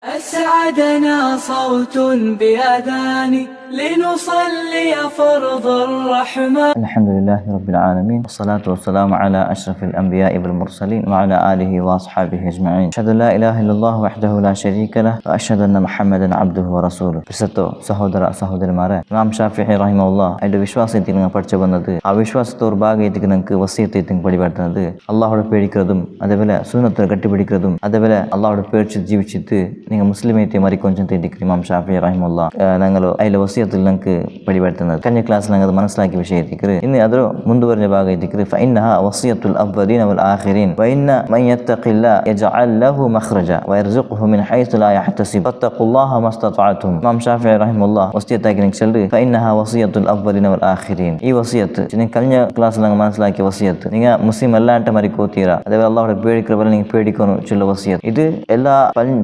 أسعدنا صوت بأذان لنصلي فرض الرحمن. الحمد لله رب العالمين والصلاة والسلام على أشرف الأنبياء والمرسلين وعلى آله وأصحابه أجمعين. أشهد أن لا إله إلا الله وحده لا شريك له وأشهد أن محمدا عبده ورسوله. പ്രസത്തോ സഹോദര സഹോദരന്മാരെ, ഇമാം ഷാഫിഈ റഹിമഹുല്ലാഹ് അതിന്റെ വിശ്വാസത്തിൽ നിങ്ങൾ പഠിച്ചു വന്നത് ആ വിശ്വാസത്തെ ഒരു ഭാഗത്തേക്ക് നിങ്ങൾക്ക് വസിയത്തേക്ക് പടിപെടുത്തുന്നത് അള്ളാഹുടെ പേടിക്കുന്നതും അതേപോലെ സുന്നത്തെ കട്ടിപ്പിടിക്കുന്നതും അതേപോലെ അള്ളാഹുടെ പേടിച്ച് ജീവിച്ചിട്ട് നിങ്ങൾ മുസ്ലിമേറ്റ് മറിക്കൊഞ്ചം തേടിക്കും ഇമാം ഷാഫിഈ റഹിമഹുല്ലാഹ് ഞങ്ങൾ അതിലെ വസിയത്തിൽ നിങ്ങൾക്ക് പടിപെടുത്തുന്നത് കഴിഞ്ഞ ക്ലാസ്സിൽ ഞങ്ങൾ മനസ്സിലാക്കിയ വിഷയത്തേക്ക് ഇന്ന് അതിലോ ಮುಂದುವರೆದ ಭಾಗೈತಿಕ್ರಿ فإنها وصية الأولين والآخرين وإن من يتق الله يجعل له مخرجا ويرزقه من حيث لا يحتسب فاتقوا الله ما استطعتم. ഇമാം ഷാഫിഈ റഹിമഹുല്ലാഹ് വസിയത്താക്കി നിങ്ങൾക്ക് ചൊല്ലി فإنها وصية الأولين والآخرين. ഈ വസിയത്ത് നിങ്ങൾ കഴിഞ്ഞ ക്ലാസ്സിൽ ഞങ്ങൾ മനസ്സിലാക്കിയ വസിയത്ത് നിങ്ങൾ മുസ്ലിം അല്ലാണ്ട് മരിക്കോത്തീര അതേപോലെ അള്ളാഹുടെ പേടിക്കുന്ന പോലെ നിങ്ങൾ പേടിക്കുന്നു ചൊല്ല വസിയത്ത് ഇത് എല്ലാ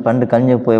പണ്ട് കഴിഞ്ഞു പോയ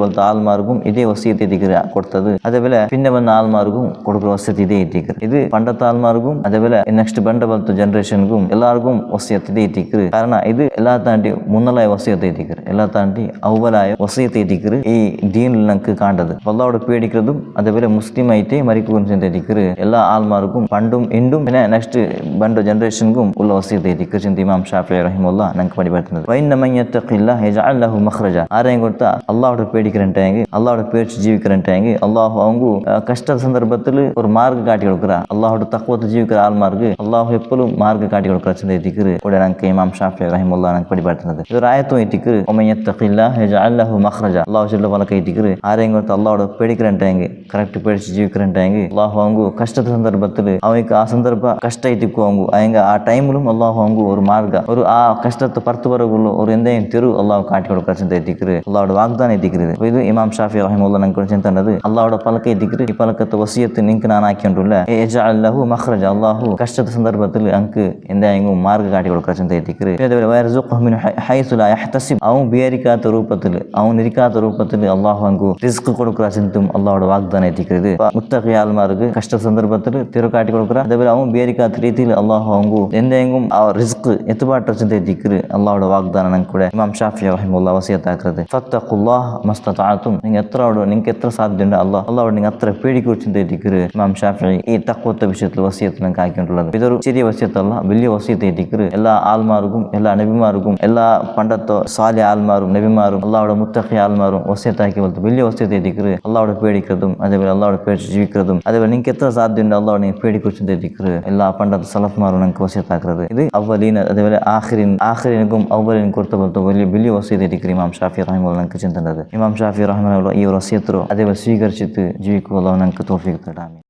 പോലത്തെ ആൾമാർക്കും ഇതേ വസിയത്ത് എത്തിക്കുക കൊടുത്തത് അതേപോലെ പിന്നെ വന്ന ആൾമാർക്കും കൊടുക്കുന്ന വസിയത്ത് ഇതേ എത്തിക്കുക ഇത് പണ്ടത്തെ ആൾമാർക്കും അതേപോലെ നെക്സ്റ്റ് ബണ്ട പോലത്തെ ജനറേഷൻക്കും എല്ലാവർക്കും വസിയത്ത് ഇതേ എത്തിക്കുക കാരണം ഇത് എല്ലാ താണ്ടി മുന്നലായ വസിയത്ത് എത്തിക്കുക എല്ലാ താണ്ടി ഔവലായ വസിയത്ത് എത്തിക്കുക ഈ ദീനിൽ നമുക്ക് കാണേണ്ടത് അള്ളാഹുടെ പേടിക്കുന്നതും അതേപോലെ മുസ്ലിം ആയിട്ട് മരിക്കുകയും എത്തിക്കുക എല്ലാ ആൾമാർക്കും പണ്ടും ഇണ്ടും പിന്നെ നെക്സ്റ്റ് ബണ്ട ജനറേഷൻക്കും ഉള്ള വസിയത്ത് എത്തിക്കുക ചിന്ത ഇമാം ഷാഫിഈ റഹിമഹുല്ലാഹ് ഞങ്ങൾക്ക് പഠിപ്പെടുത്തുന്നത് വഇന്ന മൻ യത്തഖില്ലാഹ യജഅൽ ലഹു മഖ്റജ. ആരെയും കൊടുത്താൽ അള്ളാഹുടെ പേടിக்கிறேன்ட்டாங்க അള്ളാഹുടെ പേടിച്ച് ജീവിக்கிறேன்ட்டாங்க അള്ളാഹു அவங்க கஷ்ட சந்தர்ப்பத்தில் ஒரு மார்க் காட்டி கொடுக்குறா அல்லாஹோட தக்குவத்தை ஜீவிக்கிற ஆள்மார்க்கு அல்லாஹ் எப்பொழுதும் மார்க் காட்டி கொடுக்குற சிந்தை எத்திக்கு கூட நாங்கள் இமாம் ஷாஃபிஈ ரஹிமஹுல்லாஹ் நாங்கள் படிப்படுத்துனது இது ஒரு ஆயத்தும் எத்திக்கு ஒமன் யத்தகில்லாஹ் யஜஅல் லஹு மக்ரஜா. அல்லாஹ் சொல்ல வழக்க எத்திக்கு ஆரையும் கொடுத்து அல்லாஹோட பேடிக்கிறேன்ட்டாங்க கரெக்ட் பேடிச்சு ஜீவிக்கிறேன்ட்டாங்க அல்லாஹ் அவங்க கஷ்ட சந்தர்ப்பத்தில் அவங்களுக்கு ಆ ಸಂದರ್ಭ ಕಷ್ಟ ಐತಿಕ್ಕು அவங்க ಆ ಟೈಮ್லும் அல்லாஹ் அவங்க ஒரு மார்க்க ஒரு ಆ கஷ்டத்தை பர்த்து வரக்குள்ள ஒரு எந்தையும் தெரு அல்லாஹ் காட்டி கொடுக்குற சிந்தை எத்திக்கு அல்லாஹோட வாக்தான் எத்திக்கிறது. இது இமாம் ஷாஃபிஈ ரஹிமஹுல்லாஹ் நாங்கள் சிந்தனது அல்லாஹோட பழக்க எத்திக்கு ಈ ಪಲಕತ್ತ ವಸಿಯತ್ತು ನಿಂಗೆ ನಾನು ಹಾಕಿಕೊಂಡ್ರಲ್ಲ ಯಜಅಲ್ ಲಹು ಮಖ್ರಜ. ಅಲ್ಲಾಹು ಕಷ್ಟದ ಸಂದರ್ಭದಲ್ಲಿ ಅಂಕ ಎಂದಾಯಂಗು ಮಾರ್ಗ ಕಾಟಿ കൊടുക്കുക ചിന്ത എത്തിക്കുക അതേപോലെ വയർസുഖു മിൻ ഹൈസു ലാ യഹ്തസിബ് അവൻ വിചാരിക്കാത്ത രൂപത്തിൽ അവൻ ഇരിക്കാത്ത രൂപത്തിൽ അള്ളാഹു അങ്കു റിസ്ക് കൊടുക്കുക ചിന്തും അള്ളാഹുടെ വാഗ്ദാനം എത്തിക്കുന്നത് മുത്തഖി ആൾമാർക്ക് കഷ്ട സന്ദർഭത്തിൽ തിരു കാട്ടി കൊടുക്കുക അതേപോലെ അവൻ വിചാരിക്കാത്ത രീതിയിൽ അള്ളാഹു അങ്കു എന്തെങ്കിലും ആ റിസ്ക് എത്തുപാട്ട ചിന്ത എത്തിക്കുക അള്ളാഹുടെ വാഗ്ദാനം ഞങ്ങൾക്ക് കൂടെ ഇമാം ഷാഫിഈ റഹിമഹുല്ലാഹ് വസിയത്താക്കുന്നത് ഫത്തഖുല്ലാഹ മസ്തതഅതും. നിങ്ങൾക്ക് എത്ര സാധ്യതയുണ്ട് അള്ളാഹുടെ നിങ്ങൾ അത്ര പേടിക്കുറിച്ച് ചിന്ത എത്തിക്കുക ഇമാം ഷാഫിഈ ഈ തഖ്വത്തെ വിഷയത്തിൽ വസിയത്ത് ഞങ്ങൾക്ക് ആക്കിയിട്ടുള്ളത് ഇതൊരു ചെറിയ വസിയത്തല്ല വലിയ വസിയത്ത് എത്തിക്കുക എല്ലാ ആൾമാർക്കും എല്ലാ നബിമാർക്കും എല്ലാ പണ്ടത്തെ സാലിഹ് ആൾമാരും നബിമാരും അള്ളാഹുടെ മുത്തഖി ആൾമാരും വസിയത്താക്കി പോലത്തെ വലിയ വസിയത്ത് എത്തിക്കുക അള്ളാഹുടെ പേടിക്കുന്നതും അതേപോലെ അള്ളാഹുടെ പേടിച്ച് ജീവിക്കുന്നതും അതേപോലെ നിങ്ങൾക്ക് എത്ര സാധ്യതയുണ്ട് അള്ളാഹുടെ നിങ്ങൾ പേടിക്കുറിച്ച് ചിന്ത എത്തിക്കുക എല്ലാ പണ്ടത്തെ സലഫ്മാരും ഞങ്ങൾക്ക് വസിയത്താക്കുന്നത് ഇത് അവലീന അതേപോലെ ആഖിരീനക്കും അവലീനും കൊടുത്ത പോലത്തെ വലിയ വസിയത്ത് എത്തിക്കുക ഇമാം ഷാഫിഈ റഹിമഹുല്ലാഹ് ഞങ്ങൾക്ക് ചിന്തണ്ടത് ഇമാം ഷാഫിഈ റഹിമഹുല്ലാഹ് ഈ ഒരു വസിയത്തോ അതേപോലെ സ്വീകരിച്ചിട്ട് ജീവിക്കുക അള്ളാഹു ഞങ്ങൾക്ക് തൗഫീഖ് തരട്ടെ.